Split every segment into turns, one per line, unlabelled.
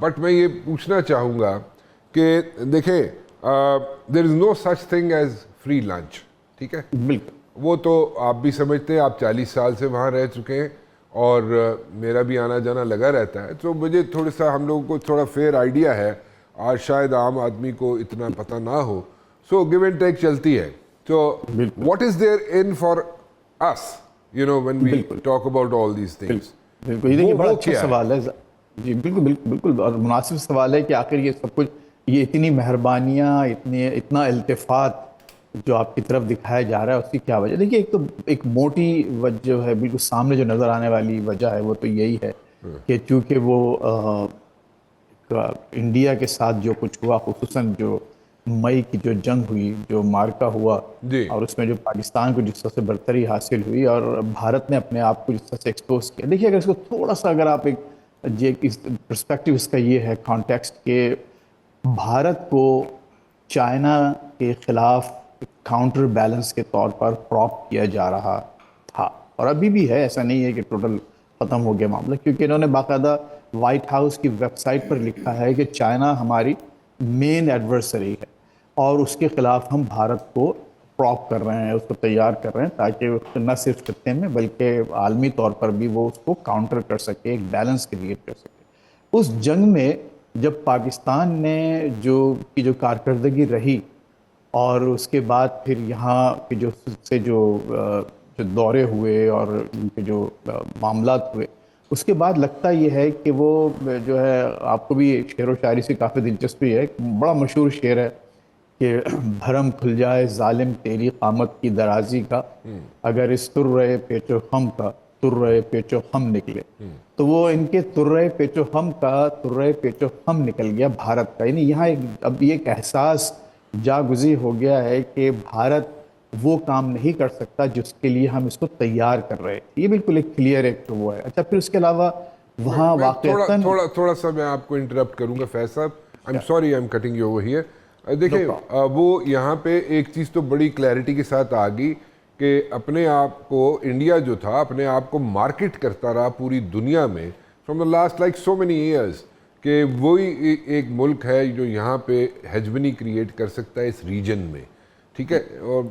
But मैं ये पूछना चाहूँगा कि देखें, there is no such thing as free lunch, ठीक है?
बिल्कुल।
वो तो आप भी समझते हैं, आप 40 साल से वहाँ रह चुके हैं और मेरा भी आना जाना लगा रहता है, तो मुझे थोड़ा सा, हम लोगों को थोड़ा फेयर आइडिया है। आज शायद आम आदमी को इतना पता ना हो, सो गिव एंड टेक चलती है। तो what is there in for us, you know, when we talk about all these things?
बिल्कुल, ये देखिए बड़ा अच्छा सवाल है जी। बिल्कुल बिल्कुल बिल्कुल, और मुनासिब सवाल है कि आखिर ये सब कुछ, ये इतनी मेहरबानियाँ, इतना इल्तिफात जो आपकी तरफ दिखाया जा रहा है, उसकी क्या वजह? देखिए, एक तो एक मोटी वजह है, बिल्कुल सामने जो नज़र आने वाली वजह है वो तो यही है कि चूँकि वो इंडिया के साथ जो कुछ हुआ, खुसूसन जो मई की जो जंग हुई, जो मार्का हुआ, और उसमें जो पाकिस्तान को जिस तरह से बरतरी हासिल हुई और भारत ने अपने आप को जिस तरह से एक्सपोज किया। देखिए, अगर इसको थोड़ा सा, अगर आप इस पर्सपेक्टिव इसका ये है, कॉन्टेक्स्ट के, भारत को चाइना के खिलाफ काउंटर बैलेंस के तौर पर प्रॉप किया जा रहा था, और अभी भी है। ऐसा नहीं है कि टोटल ख़त्म हो गया मामला, क्योंकि इन्होंने बाकायदा वाइट हाउस की वेबसाइट पर लिखा है कि चाइना हमारी मेन एडवर्सरी है और उसके ख़िलाफ़ हम भारत को प्रॉप कर रहे हैं, उसको तैयार कर रहे हैं, ताकि न सिर्फ खत्ते में बल्कि आलमी तौर पर भी वो उसको काउंटर कर सके, एक बैलेंस क्रिएट कर सके। उस जंग में जब पाकिस्तान ने जो कारकर्दगी रही, और उसके बाद फिर यहाँ के जो दौरे हुए और उनके जो मामलात हुए, उसके बाद लगता ये है कि वो जो है, आपको भी शेर व शायरी से काफ़ी दिलचस्पी है। बड़ा मशहूर शेर है कि भरम खुल जाए जालिम तेरी क़ामत की दराजी का, अगर इस तुर्रे पेचो खम का तुर्रे पेचो खम निकले। तो वो इनके तुर्रे पेचो खम का तुर्रे पेचो खम निकल गया भारत का। यानी यहाँ अब ये एक एहसास जागुज़ी हो गया है कि भारत वो काम नहीं कर सकता जिसके लिए हम इसको तैयार कर रहे हैं। ये बिल्कुल एक क्लियर एक तो वो है। अच्छा, फिर उसके अलावा वहाँ वाक़ईतन
थोड़ा सा मैं आपको इंटरप्ट करूंगा फैज साहब, I am sorry, I am cutting you over here. देखिए, वो यहाँ पे एक चीज़ तो बड़ी क्लैरिटी के साथ आ गई कि अपने आप को, इंडिया जो था अपने आप को मार्केट करता रहा पूरी दुनिया में from the last like so many years, कि वही एक मुल्क है जो यहाँ पे हेजमनी क्रिएट कर सकता है इस रीजन में, ठीक है? और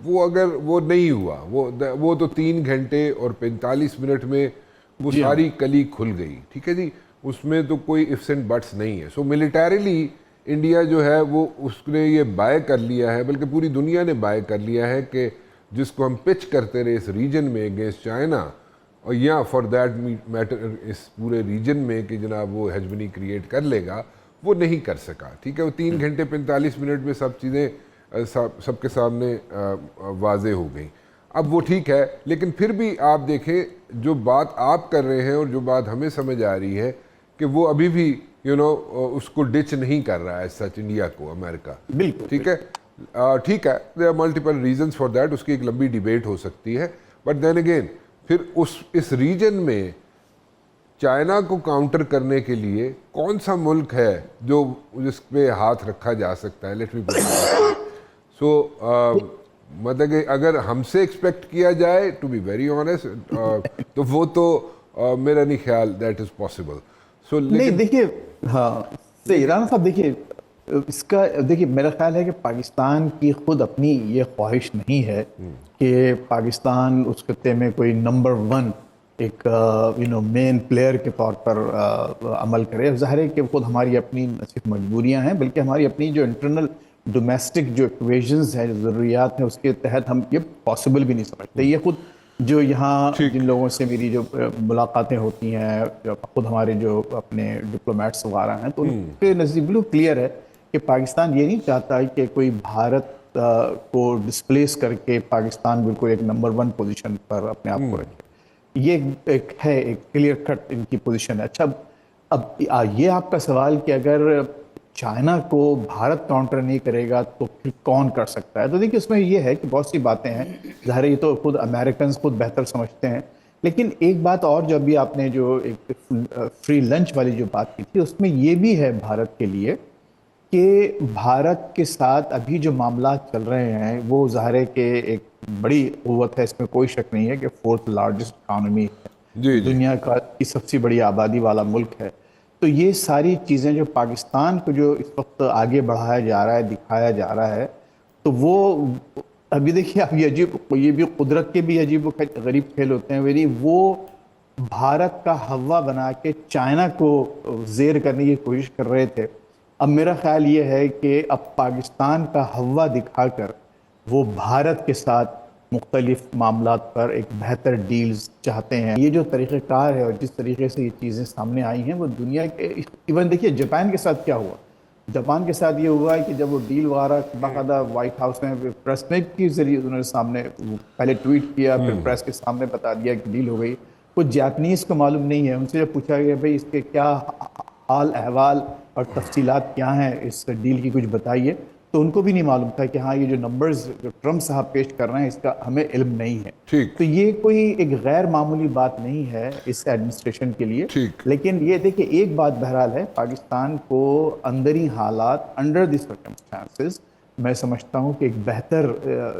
वो अगर वो नहीं हुआ, वो तो 3 घंटे और 45 मिनट में वो सारी कली खुल गई, ठीक है जी? उसमें तो कोई इफ्स एंड बट्स नहीं है। सो मिलिटरीली इंडिया जो है वो उसने ये बाय कर लिया है, बल्कि पूरी दुनिया ने बाय कर लिया है कि जिसको हम पिच करते रहे इस रीजन में अगेंस्ट चाइना, और या फॉर दैट मैटर इस पूरे रीजन में कि जनाब वो हेजमनी क्रिएट कर लेगा, वो नहीं कर सका, ठीक है? वो 3 घंटे 45 मिनट में सब चीज़ें सबके सामने वाजे हो गई। अब वो ठीक है, लेकिन फिर भी आप देखें, जो बात आप कर रहे हैं और जो बात हमें समझ आ रही है कि वो अभी भी उसको डिच नहीं कर रहा है सच इंडिया को, अमेरिका,
बिल्कुल,
ठीक है? ठीक है, there are multiple reasons for that, उसकी एक लंबी डिबेट हो सकती है, बट देन अगेन फिर इस रीजन में चाइना को काउंटर करने के लिए कौन सा मुल्क है जो जिस पे हाथ रखा जा सकता है? Let me put it so, मतलब कि अगर हमसे एक्सपेक्ट किया जाए, टू बी वेरी ऑनेस्ट, तो वो तो मेरा नहीं ख्याल दैट इज पॉसिबल। सो
नहीं, देखिए, हाँ सही राना साहब, देखिए इसका, देखिए मेरा ख्याल है कि पाकिस्तान की खुद अपनी ये ख्वाहिश नहीं है कि पाकिस्तान उस खत्ते में कोई नंबर 1 एक मेन प्लेयर के तौर पर अमल करे। ज़ाहिर है कि खुद हमारी अपनी न सिर्फ मजबूरियां हैं, बल्कि हमारी अपनी जो इंटरनल डोमेस्टिक जो इक्वेशंस हैं, जो ज़रूरियात हैं, उसके तहत हम ये पॉसिबल भी नहीं समझते। ये खुद जो यहाँ जिन लोगों से मेरी जो मुलाकातें होती हैं, खुद हमारे जो अपने डिप्लोमेट्स वगैरह हैं, तो उनके नज़दीक बिल्कुल क्लियर है कि पाकिस्तान ये नहीं चाहता है कि कोई भारत को डिस्प्लेस करके पाकिस्तान बिल्कुल एक नंबर 1 पोजीशन पर अपने आप को रखे। ये एक क्लियर कट इनकी पोजीशन है। अच्छा, अब ये आपका सवाल कि अगर चाइना को भारत काउंटर नहीं करेगा तो फिर कौन कर सकता है? तो देखिए, उसमें ये है कि बहुत सी बातें हैं, ज़ाहिर है ये तो खुद अमेरिकन खुद बेहतर समझते हैं, लेकिन एक बात और, जो अभी आपने जो एक फ्री लंच वाली जो बात की थी, उसमें ये भी है भारत के लिए कि भारत के साथ अभी जो मामला चल रहे हैं वो ज़ाहिर है कि एक बड़ी क़ुव्वत है, इसमें कोई शक नहीं है कि 4th लार्जेस्ट इकानमी है, दुनिया का की सबसे बड़ी आबादी वाला मुल्क है। تو یہ ساری چیزیں جو پاکستان کو جو اس وقت آگے بڑھایا جا رہا ہے، دکھایا جا رہا ہے، تو وہ ابھی دیکھیے اب یہ بھی قدرت کے بھی عجیب و غریب کھیل ہوتے ہیں میری، وہ بھارت کا ہوا بنا کے چائنا کو زیر کرنے کی کوشش کر رہے تھے. اب میرا خیال یہ ہے کہ اب پاکستان کا ہوا دکھا کر وہ بھارت کے ساتھ مختلف معاملات پر ایک بہتر ڈیلز چاہتے ہیں. یہ جو طریقہ کار ہے اور جس طریقے سے یہ چیزیں سامنے آئی ہیں وہ دنیا کے ایون دیکھیے جاپان کے ساتھ کیا ہوا. جاپان کے ساتھ یہ ہوا ہے کہ جب وہ ڈیل وغیرہ باقاعدہ وائٹ ہاؤس میں پریس میٹ کے ذریعے انہوں نے سامنے پہلے ٹویٹ کیا، پھر پریس کے سامنے بتا دیا کہ ڈیل ہو گئی. کچھ جاپنیز کو معلوم نہیں ہے، ان سے جب پوچھا گیا بھائی اس کے کیا حال احوال اور تفصیلات کیا ہیں اس ڈیل کی، کچھ بتائیے، تو ان کو بھی نہیں معلوم تھا کہ ہاں یہ جو نمبرز جو ٹرمپ صاحب پیش کر رہے ہیں اس کا ہمیں علم نہیں ہے. تو یہ کوئی ایک غیر معمولی بات نہیں ہے اس ایڈمنسٹریشن کے لیے. لیکن یہ دیکھیں ایک بات بہرحال ہے، پاکستان کو اندری حالات انڈر دی سرکمسٹانسز میں سمجھتا ہوں کہ ایک بہتر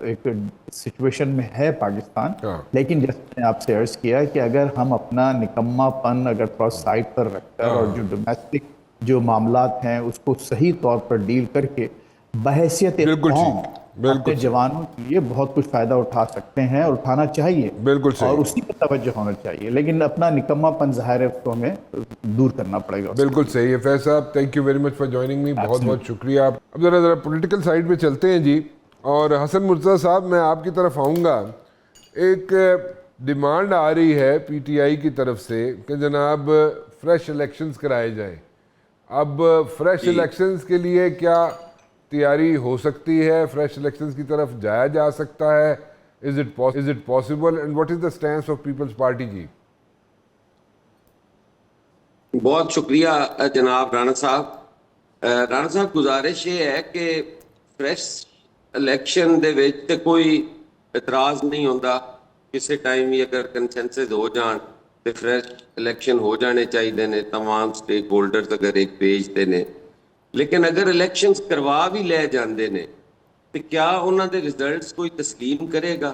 ایک سچویشن میں ہے پاکستان. لیکن جیسے میں نے آپ سے عرض کیا کہ اگر ہم اپنا نکما پن اگر تھوڑا سائڈ پر رکھ کر اور جو ڈومیسٹک جو معاملات ہیں اس کو صحیح طور پر ڈیل کر کے بحیثیت قوم اپنے جوانوں کے لیے بہت کچھ فائدہ اٹھا سکتے ہیں اور اٹھانا چاہیے، اور اسی پر توجہ ہونا چاہیے. لیکن اپنا نکما پن ظاہر ہے اس کو ہمیں دور کرنا پڑے گا.
بالکل صحیح ہے Faiz sahab, thank you very much for joining me, بہت بہت شکریہ. اب ذرا پولیٹیکل سائیڈ پہ چلتے ہیں جی. اور حسن مرتضیٰ صاحب میں آپ کی طرف آؤں گا. ایک ڈیمانڈ آ رہی ہے پی ٹی آئی کی طرف سے کہ جناب فریش الیکشنز کرائے جائیں. اب فریش الیکشنز کے لیے کیا تیاری ہو سکتی ہے؟ فریش الیکشنز کی طرف جایا جا سکتا ہے؟ Is it possible and what is the stance of Peoples Party کی؟
بہت شکریہ جناب رانا صاحب. رانا صاحب گزارش یہ ہے کہ فریش الیکشن دے وچ تے کوئی اعتراض نہیں ہوتا. کسی ٹائم ہی اگر کنسنسس ہو جان تے فریش الیکشن ہو جانے چاہیے نے، تمام سٹیک ہولڈرز اگر ایک پیج تے نے. لیکن اگر الیکشنز کروا بھی لے جاندے نے تو کیا انہوں دے ریزلٹس کوئی تسلیم کرے گا؟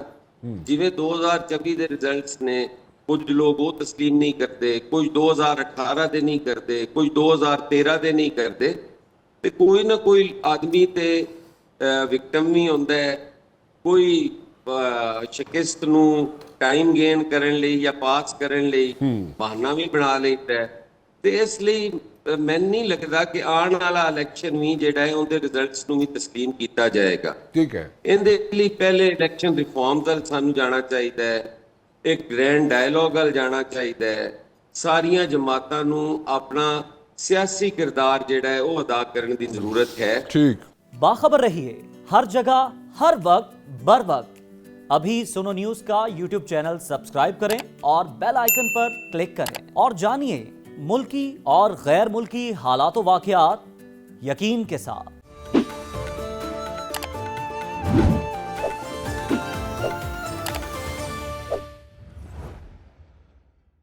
جویں 2024 دے ریزلٹس نے کچھ لوگ وہ تسلیم نہیں کرتے، کچھ 2018 دے نہیں کرتے، کچھ 2013 دے نہیں کرتے. تو کوئی نہ کوئی آدمی تے وکٹم بھی ہوندا ہے، کوئی شکست نو ٹائم گین کرن لئی یا پاس کرن لئی بہانہ بھی بنا لیتا ہے. تو اس لیے میں نہیں لگتا کہ آنے والا الیکشن بھی جڑا ہے اندر ریزلٹس نو بھی تسلیم کیتا جائے گا.
ٹھیک ہے،
اندے لیے پہلے الیکشن ریفارمز ول سانو جانا چاہیے ہے، ایک گرینڈ ڈائلاگ ول جانا چاہیے ہے. ساریاں جماعتاں نو اپنا سیاسی کردار جڑا ہے وہ ادا کرنے دی ضرورت ہے.
ٹھیک،
باخبر رہیے ہر جگہ ہر وقت بر وقت. ابھی سنو نیوز کا یوٹیوب چینل سبسکرائب کریں اور بیل آئیکن پر کلک کریں اور جانیے ملکی اور غیر ملکی حالات و واقعات یقین کے ساتھ.